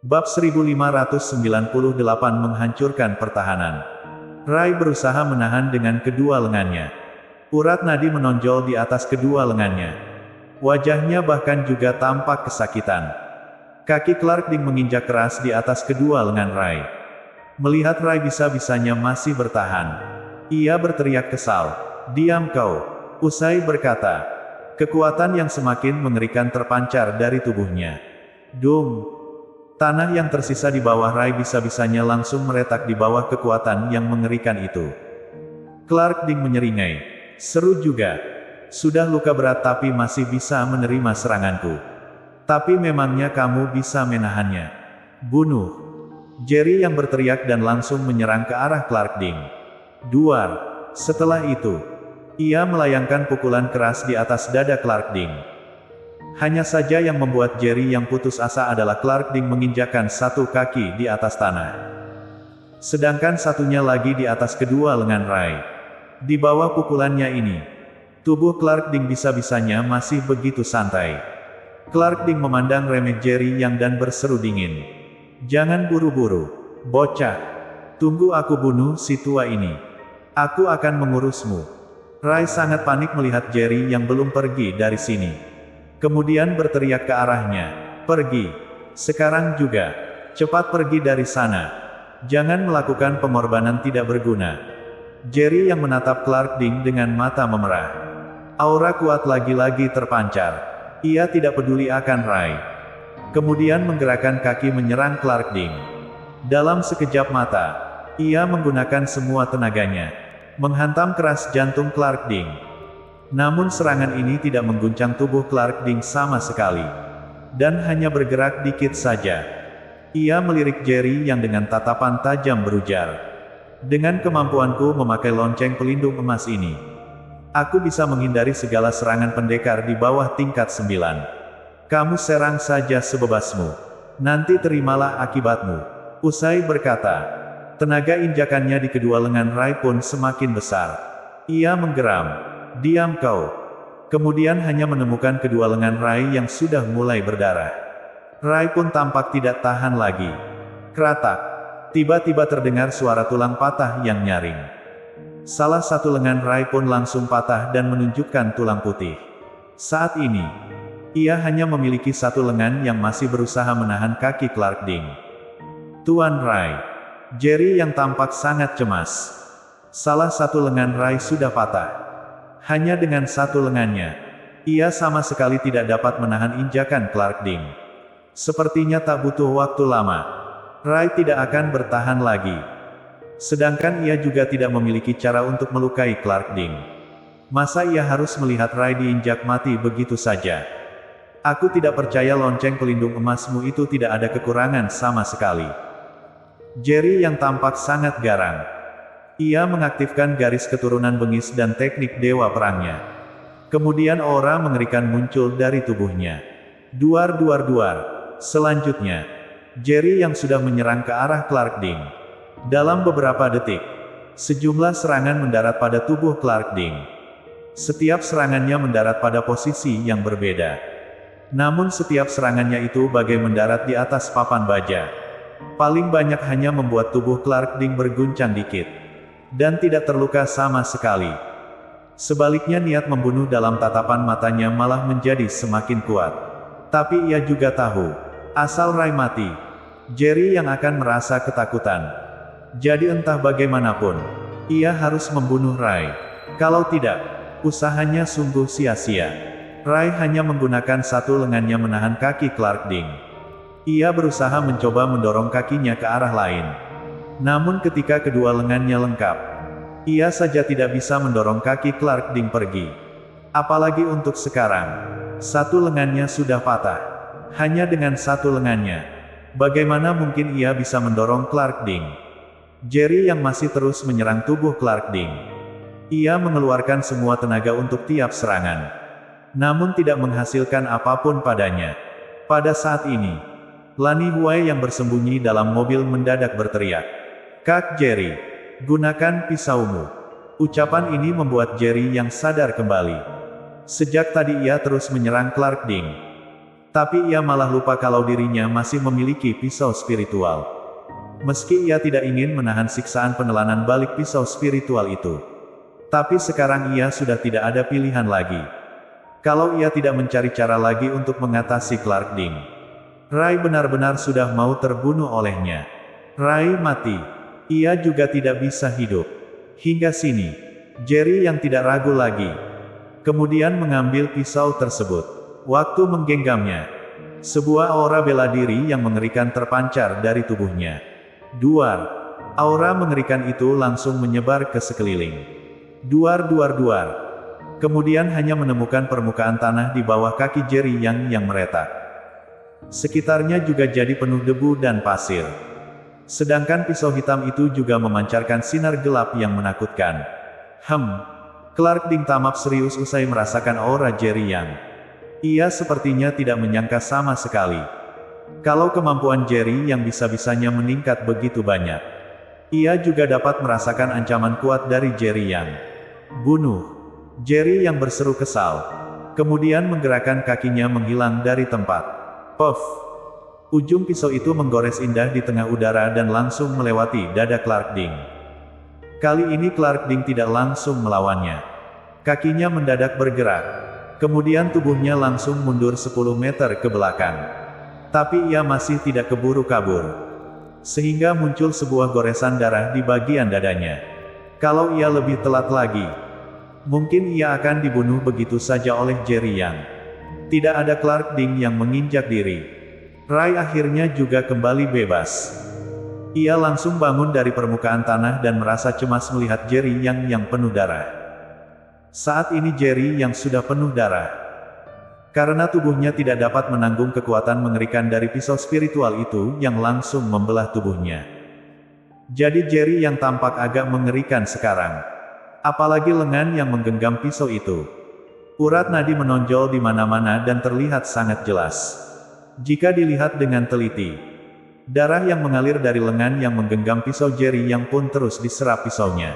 Bab 1598 menghancurkan pertahanan. Rai berusaha menahan dengan kedua lengannya. Urat nadi menonjol di atas kedua lengannya. Wajahnya bahkan juga tampak kesakitan. Kaki Clark Ding menginjak keras di atas kedua lengan Rai. Melihat Rai bisa-bisanya masih bertahan, ia berteriak kesal. "Diam kau!" Usai berkata, kekuatan yang semakin mengerikan terpancar dari tubuhnya. Dung! Tanah yang tersisa di bawah Rai bisa-bisanya langsung meretak di bawah kekuatan yang mengerikan itu. Clark Ding menyeringai. Seru juga. Sudah luka berat tapi masih bisa menerima seranganku. Tapi memangnya kamu bisa menahannya? Bunuh! Jerry yang berteriak dan langsung menyerang ke arah Clark Ding. Duar! Setelah itu, ia melayangkan pukulan keras di atas dada Clark Ding. Hanya saja yang membuat Jerry yang putus asa adalah Clark Ding menginjakkan satu kaki di atas tanah. Sedangkan satunya lagi di atas kedua lengan Rai. Di bawah pukulannya ini, tubuh Clark Ding bisa-bisanya masih begitu santai. Clark Ding memandang remeh Jerry yang dan berseru dingin. "Jangan buru-buru, bocah. Tunggu aku bunuh si tua ini. Aku akan mengurusmu." Rai sangat panik melihat Jerry yang belum pergi dari sini. Kemudian berteriak ke arahnya, "Pergi! Sekarang juga! Cepat pergi dari sana! Jangan melakukan pengorbanan tidak berguna!" Jerry yang menatap Clark Ding dengan mata memerah. Aura kuat lagi-lagi terpancar. Ia tidak peduli akan Rai. Kemudian menggerakkan kaki menyerang Clark Ding. Dalam sekejap mata, ia menggunakan semua tenaganya, menghantam keras jantung Clark Ding. Namun serangan ini tidak mengguncang tubuh Clark Ding sama sekali. Dan hanya bergerak dikit saja. Ia melirik Jerry yang dengan tatapan tajam berujar. "Dengan kemampuanku memakai lonceng pelindung emas ini, aku bisa menghindari segala serangan pendekar di bawah tingkat 9. Kamu serang saja sebebasmu. Nanti terimalah akibatmu." Usai berkata, tenaga injakannya di kedua lengan Rai pun semakin besar. Ia menggeram. "Diam kau!" Kemudian hanya menemukan kedua lengan Rai yang sudah mulai berdarah. Rai pun tampak tidak tahan lagi. Kratak! Tiba-tiba terdengar suara tulang patah yang nyaring. Salah satu lengan Rai pun langsung patah dan menunjukkan tulang putih. Saat ini, ia hanya memiliki satu lengan yang masih berusaha menahan kaki Clark Ding. "Tuan Rai!" Jerry yang tampak sangat cemas. Salah satu lengan Rai sudah patah. Hanya dengan satu lengannya, ia sama sekali tidak dapat menahan injakan Clark Ding. Sepertinya tak butuh waktu lama, Rai tidak akan bertahan lagi. Sedangkan ia juga tidak memiliki cara untuk melukai Clark Ding. Masa ia harus melihat Rai diinjak mati begitu saja? "Aku tidak percaya lonceng pelindung emasmu itu tidak ada kekurangan sama sekali." Jerry yang tampak sangat garang. Ia mengaktifkan garis keturunan bengis dan teknik dewa perangnya. Kemudian aura mengerikan muncul dari tubuhnya. Duar duar duar. Selanjutnya, Jerry yang sudah menyerang ke arah Clark Ding. Dalam beberapa detik, sejumlah serangan mendarat pada tubuh Clark Ding. Setiap serangannya mendarat pada posisi yang berbeda. Namun setiap serangannya itu bagai mendarat di atas papan baja. Paling banyak hanya membuat tubuh Clark Ding berguncang dikit. Dan tidak terluka sama sekali. Sebaliknya niat membunuh dalam tatapan matanya malah menjadi semakin kuat. Tapi ia juga tahu, asal Rai mati, Jerry yang akan merasa ketakutan. Jadi entah bagaimanapun, ia harus membunuh Rai. Kalau tidak, usahanya sungguh sia-sia. Rai hanya menggunakan satu lengannya menahan kaki Clark Ding. Ia berusaha mencoba mendorong kakinya ke arah lain. Namun ketika kedua lengannya lengkap, ia saja tidak bisa mendorong kaki Clark Ding pergi. Apalagi untuk sekarang, satu lengannya sudah patah. Hanya dengan satu lengannya, bagaimana mungkin ia bisa mendorong Clark Ding? Jerry yang masih terus menyerang tubuh Clark Ding. Ia mengeluarkan semua tenaga untuk tiap serangan. Namun tidak menghasilkan apapun padanya. Pada saat ini, Lani Huai yang bersembunyi dalam mobil mendadak berteriak. "Kak Jerry, gunakan pisaumu." Ucapan ini membuat Jerry yang sadar kembali. Sejak tadi ia terus menyerang Clark Ding. Tapi ia malah lupa kalau dirinya masih memiliki pisau spiritual. Meski ia tidak ingin menahan siksaan penelanan balik pisau spiritual itu. Tapi sekarang ia sudah tidak ada pilihan lagi. Kalau ia tidak mencari cara lagi untuk mengatasi Clark Ding, Rai benar-benar sudah mau terbunuh olehnya. Rai mati. Ia juga tidak bisa hidup. Hingga sini, Jerry yang tidak ragu lagi, kemudian mengambil pisau tersebut. Waktu menggenggamnya, sebuah aura bela diri yang mengerikan terpancar dari tubuhnya. Duar. Aura mengerikan itu langsung menyebar ke sekeliling. Duar duar duar. Kemudian hanya menemukan permukaan tanah di bawah kaki Jerry yang meretak. Sekitarnya juga jadi penuh debu dan pasir. Sedangkan pisau hitam itu juga memancarkan sinar gelap yang menakutkan. Clark Ding tamak serius usai merasakan aura Jerry Yang. Ia sepertinya tidak menyangka sama sekali kalau kemampuan Jerry yang bisa-bisanya meningkat begitu banyak. Ia juga dapat merasakan ancaman kuat dari Jerry Yang. Bunuh! Jerry yang berseru kesal, kemudian menggerakkan kakinya menghilang dari tempat. Puff! Ujung pisau itu menggores indah di tengah udara dan langsung melewati dada Clark Ding. Kali ini Clark Ding tidak langsung melawannya. Kakinya mendadak bergerak. Kemudian tubuhnya langsung mundur 10 meter ke belakang. Tapi ia masih tidak keburu kabur. Sehingga muncul sebuah goresan darah di bagian dadanya. Kalau ia lebih telat lagi, mungkin ia akan dibunuh begitu saja oleh Jerry Yang. Tidak ada Clark Ding yang menginjak diri. Rai akhirnya juga kembali bebas. Ia langsung bangun dari permukaan tanah dan merasa cemas melihat Jerry yang penuh darah. Saat ini Jerry yang sudah penuh darah. Karena tubuhnya tidak dapat menanggung kekuatan mengerikan dari pisau spiritual itu yang langsung membelah tubuhnya. Jadi Jerry yang tampak agak mengerikan sekarang. Apalagi lengan yang menggenggam pisau itu. Urat nadi menonjol di mana-mana dan terlihat sangat jelas. Jika dilihat dengan teliti, darah yang mengalir dari lengan yang menggenggam pisau Jerry yang pun terus diserap pisaunya.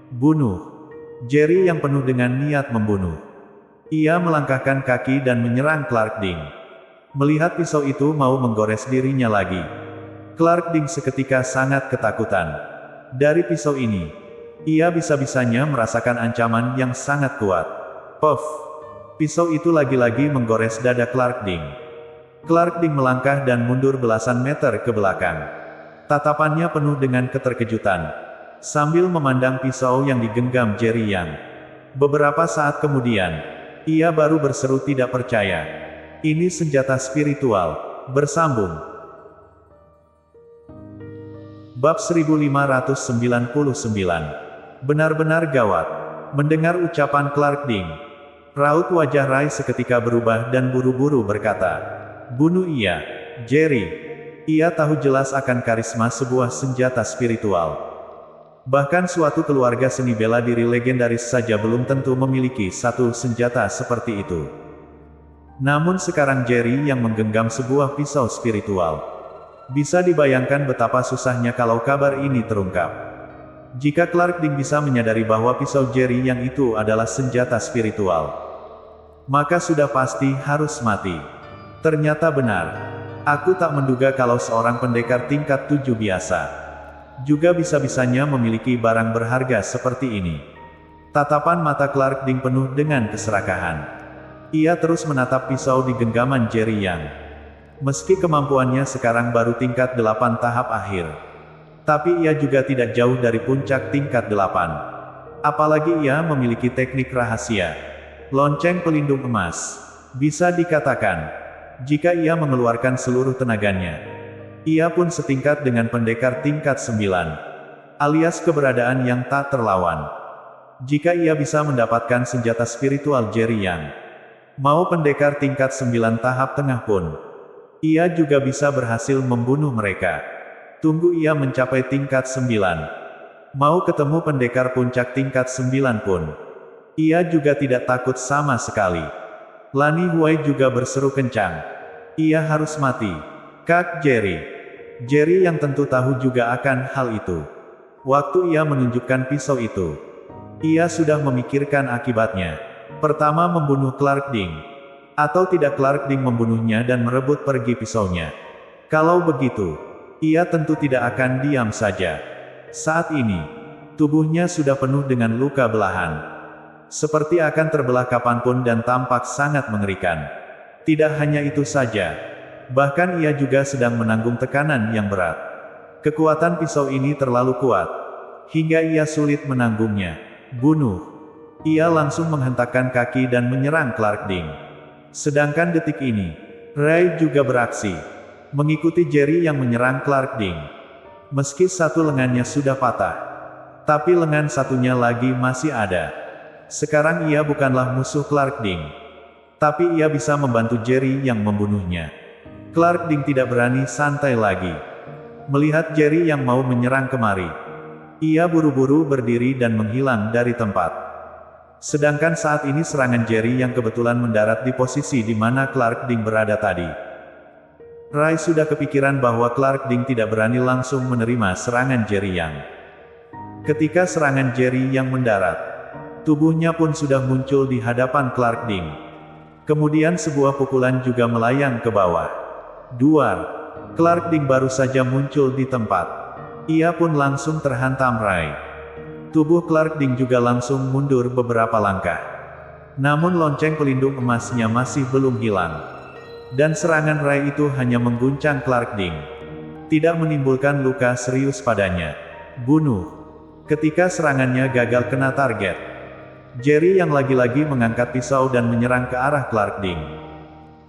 Bunuh! Jerry yang penuh dengan niat membunuh. Ia melangkahkan kaki dan menyerang Clark Ding. Melihat pisau itu mau menggores dirinya lagi, Clark Ding seketika sangat ketakutan. Dari pisau ini, ia bisa-bisanya merasakan ancaman yang sangat kuat. Puff! Pisau itu lagi-lagi menggores dada Clark Ding. Clark Ding melangkah dan mundur belasan meter ke belakang. Tatapannya penuh dengan keterkejutan sambil memandang pisau yang digenggam Jerry Yang. Beberapa saat kemudian, ia baru berseru tidak percaya. Ini senjata spiritual. Bersambung. Bab 1599. Benar-benar gawat. Mendengar ucapan Clark Ding, raut wajah Rai seketika berubah dan buru-buru berkata, "Bunuh ia, Jerry." Ia tahu jelas akan karisma sebuah senjata spiritual. Bahkan suatu keluarga seni bela diri legendaris saja belum tentu memiliki satu senjata seperti itu. Namun sekarang Jerry yang menggenggam sebuah pisau spiritual. Bisa dibayangkan betapa susahnya kalau kabar ini terungkap. Jika Clark Ding bisa menyadari bahwa pisau Jerry yang itu adalah senjata spiritual, maka sudah pasti harus mati. Ternyata benar. Aku tak menduga kalau seorang pendekar tingkat 7 biasa juga bisa-bisanya memiliki barang berharga seperti ini. Tatapan mata Clark Ding penuh dengan keserakahan. Ia terus menatap pisau di genggaman Jerry Yang. Meski kemampuannya sekarang baru tingkat 8 tahap akhir, tapi ia juga tidak jauh dari puncak tingkat 8. Apalagi ia memiliki teknik rahasia, lonceng pelindung emas. Bisa dikatakan, jika ia mengeluarkan seluruh tenaganya, ia pun setingkat dengan pendekar tingkat 9, alias keberadaan yang tak terlawan. Jika ia bisa mendapatkan senjata spiritual Jerry Yang, mau pendekar tingkat 9 tahap tengah pun, ia juga bisa berhasil membunuh mereka. Tunggu ia mencapai tingkat 9. Mau ketemu pendekar puncak tingkat 9 pun, ia juga tidak takut sama sekali. Lani Huai juga berseru kencang. Ia harus mati. Kak Jerry. Jerry yang tentu tahu juga akan hal itu. Waktu ia menunjukkan pisau itu, ia sudah memikirkan akibatnya. Pertama membunuh Clark Ding. Atau tidak Clark Ding membunuhnya dan merebut pergi pisaunya? Kalau begitu, ia tentu tidak akan diam saja. Saat ini, tubuhnya sudah penuh dengan luka belahan. Seperti akan terbelah kapanpun dan tampak sangat mengerikan. Tidak hanya itu saja. Bahkan ia juga sedang menanggung tekanan yang berat. Kekuatan pisau ini terlalu kuat. Hingga ia sulit menanggungnya. Bunuh. Ia langsung menghentakkan kaki dan menyerang Clark Ding. Sedangkan detik ini, Ray juga beraksi. Mengikuti Jerry yang menyerang Clark Ding. Meski satu lengannya sudah patah. Tapi lengan satunya lagi masih ada. Sekarang ia bukanlah musuh Clark Ding. Tapi ia bisa membantu Jerry yang membunuhnya. Clark Ding tidak berani santai lagi. Melihat Jerry yang mau menyerang kemari. Ia buru-buru berdiri dan menghilang dari tempat. Sedangkan saat ini serangan Jerry yang kebetulan mendarat di posisi di mana Clark Ding berada tadi. Ray sudah kepikiran bahwa Clark Ding tidak berani langsung menerima serangan Jerry yang. Ketika serangan Jerry yang mendarat, tubuhnya pun sudah muncul di hadapan Clark Ding. Kemudian sebuah pukulan juga melayang ke bawah. Duar. Clark Ding baru saja muncul di tempat. Ia pun langsung terhantam Ray. Tubuh Clark Ding juga langsung mundur beberapa langkah. Namun lonceng pelindung emasnya masih belum hilang. Dan serangan Ray itu hanya mengguncang Clark Ding. Tidak menimbulkan luka serius padanya. Bunuh. Ketika serangannya gagal kena target. Jerry yang lagi-lagi mengangkat pisau dan menyerang ke arah Clark Ding.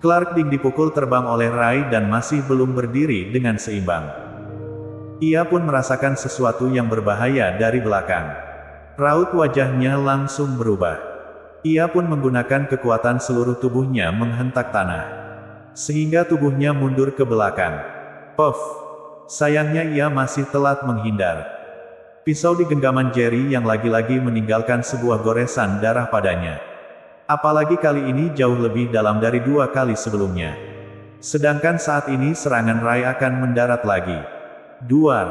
Clark Ding dipukul terbang oleh Ray dan masih belum berdiri dengan seimbang. Ia pun merasakan sesuatu yang berbahaya dari belakang. Raut wajahnya langsung berubah. Ia pun menggunakan kekuatan seluruh tubuhnya menghentak tanah. Sehingga tubuhnya mundur ke belakang. Puff! Sayangnya ia masih telat menghindar. Pisau di genggaman Jerry yang lagi-lagi meninggalkan sebuah goresan darah padanya. Apalagi kali ini jauh lebih dalam dari 2 kali sebelumnya. Sedangkan saat ini serangan Ray akan mendarat lagi. Duar.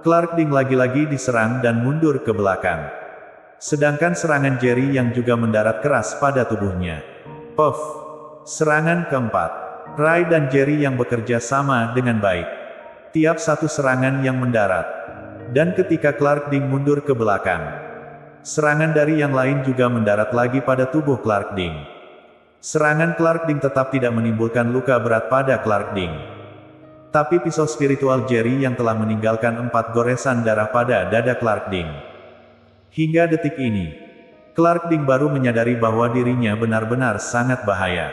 Clark Ding lagi-lagi diserang dan mundur ke belakang. Sedangkan serangan Jerry yang juga mendarat keras pada tubuhnya. Puff. Serangan keempat. Ray dan Jerry yang bekerja sama dengan baik. Tiap satu serangan yang mendarat. Dan ketika Clark Ding mundur ke belakang, serangan dari yang lain juga mendarat lagi pada tubuh Clark Ding. Serangan Clark Ding tetap tidak menimbulkan luka berat pada Clark Ding. Tapi pisau spiritual Jerry yang telah meninggalkan 4 goresan darah pada dada Clark Ding. Hingga detik ini, Clark Ding baru menyadari bahwa dirinya benar-benar sangat bahaya.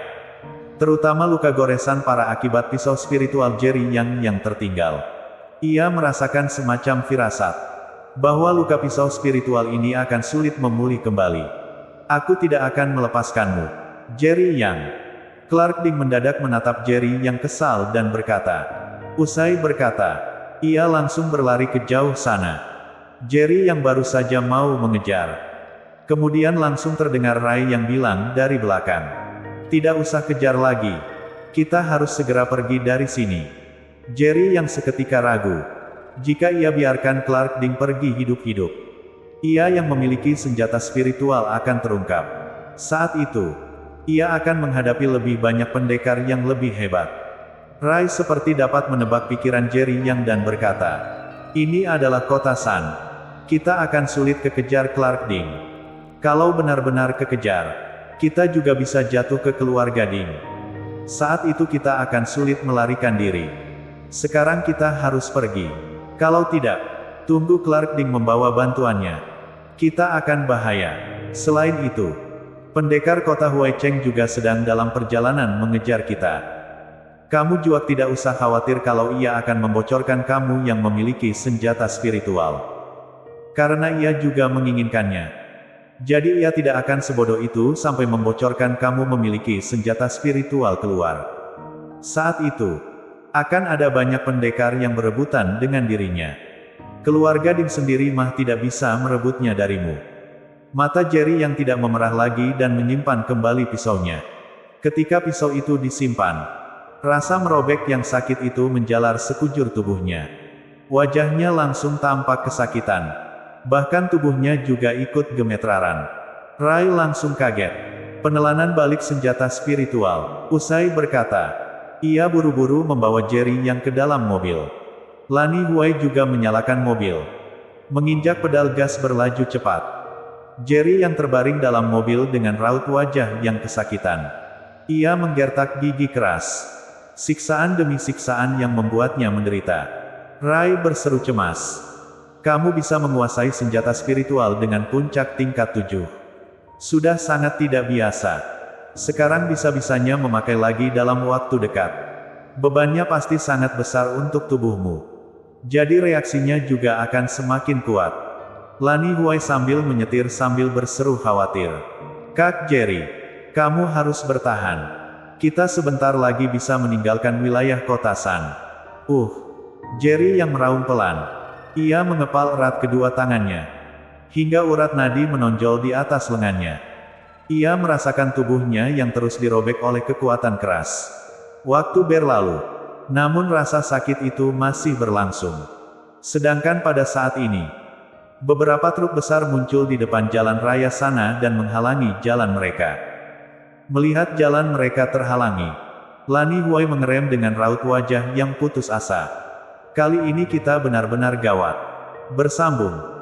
Terutama luka goresan parah akibat pisau spiritual Jerry yang tertinggal. Ia merasakan semacam firasat bahwa luka pisau spiritual ini akan sulit memulih kembali. Aku tidak akan melepaskanmu, Jerry Yang. Clark Ding mendadak menatap Jerry yang kesal dan berkata. Usai berkata, ia langsung berlari ke jauh sana. Jerry yang baru saja mau mengejar. Kemudian langsung terdengar Ray yang bilang dari belakang. Tidak usah kejar lagi. Kita harus segera pergi dari sini. Jerry yang seketika ragu. Jika ia biarkan Clark Ding pergi hidup-hidup, ia yang memiliki senjata spiritual akan terungkap. Saat itu, ia akan menghadapi lebih banyak pendekar yang lebih hebat. Ray seperti dapat menebak pikiran Jerry yang dan berkata, ini adalah kota San. Kita akan sulit kekejar Clark Ding. Kalau benar-benar kekejar, kita juga bisa jatuh ke keluarga Ding. Saat itu kita akan sulit melarikan diri. Sekarang kita harus pergi. Kalau tidak, tunggu Clark Ding membawa bantuannya. Kita akan bahaya. Selain itu, pendekar kota Huaicheng juga sedang dalam perjalanan mengejar kita. Kamu juga tidak usah khawatir kalau ia akan membocorkan kamu yang memiliki senjata spiritual. Karena ia juga menginginkannya. Jadi ia tidak akan sebodoh itu sampai membocorkan kamu memiliki senjata spiritual keluar. Saat itu, akan ada banyak pendekar yang berebutan dengan dirinya. Keluarga Ding sendiri mah tidak bisa merebutnya darimu. Mata Jerry yang tidak memerah lagi dan menyimpan kembali pisaunya. Ketika pisau itu disimpan, rasa merobek yang sakit itu menjalar sekujur tubuhnya. Wajahnya langsung tampak kesakitan. Bahkan tubuhnya juga ikut gemeteran. Ray langsung kaget. Penelanan balik senjata spiritual. Usai berkata, ia buru-buru membawa Jerry yang ke dalam mobil. Lani Huai juga menyalakan mobil. Menginjak pedal gas berlaju cepat. Jerry yang terbaring dalam mobil dengan raut wajah yang kesakitan. Ia menggertak gigi keras. Siksaan demi siksaan yang membuatnya menderita. Rai berseru cemas. Kamu bisa menguasai senjata spiritual dengan puncak tingkat 7. Sudah sangat tidak biasa. Sekarang bisa-bisanya memakai lagi dalam waktu dekat. Bebannya pasti sangat besar untuk tubuhmu. Jadi reaksinya juga akan semakin kuat. Lani Huai sambil menyetir sambil berseru khawatir. Kak Jerry, kamu harus bertahan. Kita sebentar lagi bisa meninggalkan wilayah kota San. Jerry yang meraung pelan. Ia mengepal erat kedua tangannya. Hingga urat nadi menonjol di atas lengannya. Ia merasakan tubuhnya yang terus dirobek oleh kekuatan keras. Waktu berlalu. Namun rasa sakit itu masih berlangsung. Sedangkan pada saat ini, beberapa truk besar muncul di depan jalan raya sana dan menghalangi jalan mereka. Melihat jalan mereka terhalangi, Lani Huai mengerem dengan raut wajah yang putus asa. Kali ini kita benar-benar gawat. Bersambung.